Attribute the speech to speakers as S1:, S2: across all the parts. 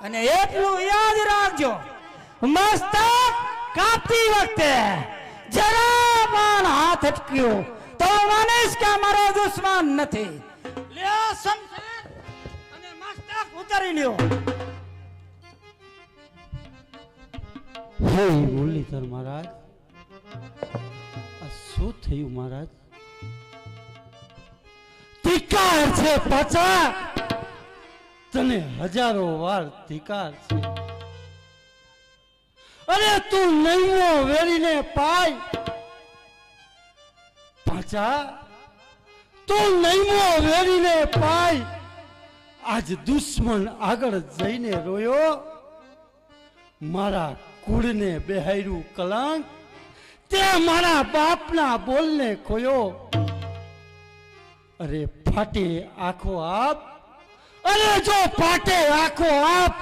S1: અને એટલું યાદ રાખજો, મસ્તક કાપતી વખતે જરા પણ હાથ અટક્યો તો માનીશ કે મારો દુશ્મન નથી. લ્યો શમશેર અને મસ્તક ઉતારી લ્યો.
S2: હે મુરલીધર મહારાજ, આ શું થયું મહારાજ? ધિક્કાર છે પાછા, તને હજારો વાર ધિક્કાર છે. અરે તું નૈમો વેરીને પાય પાછા, તું નૈમો વેરીને પાય. આજ દુશ્મન આગળ જઈને રોયો, મારા કુળને બેહાર્યું કલંક, તે મારા બાપના બોલને ખોયો. અરે ફાટે આખો આપ, અરે જો ફાટે આખો આપ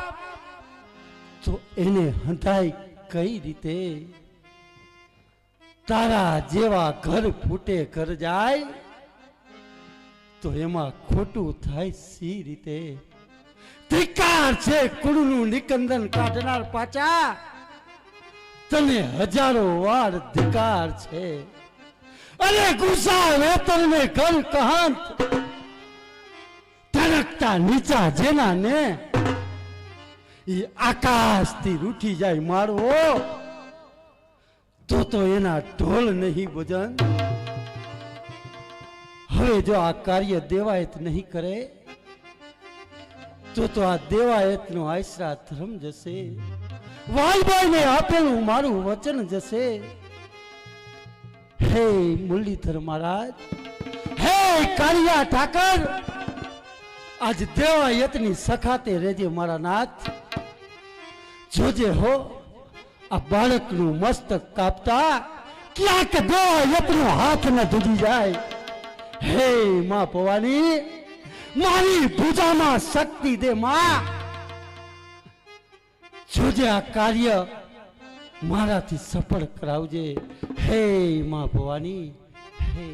S2: તો એને હંધાય કઈ રીતે? તારા જેવા ઘર ફૂટે ઘર જાય તો એમાં ખોટું થાય સી રીતે? ધિક્કાર છે કુળનું નિકંદન કાઢનાર પાછા, તને હજારો વાર ધિક્કાર છે. અરે ગુસ્સા વેતન ને ઘર કહંત, તરકતા નીચા જેના ને એ આકાશથી રૂઠી જાય મારવો તો એના ઢોલ નહીં ભજન. હવે જો આ કાર્ય દેવાયત નહીં કરે તો આ દેવાયત નો આશરા ધર્મ જશે, વાલભાઈ ને આપેલું મારું વચન જશે. હે મુરલીધર મહારાજ, હે કાળિયા ઠાકર, આજ દેવાયતની સખાતે રેજે મારા નાથ. જોજે હો આ બાળકનું મસ્તક કાપતા ક્યાંક દેવાયતનો હાથ ન ધૂજી જાય. હે માં ભવાની, મારી ભુજામાં શક્તિ દે માં. જોજે આ કાર્ય મારાથી સફળ કરાવજે. હે માં ભવાની, હે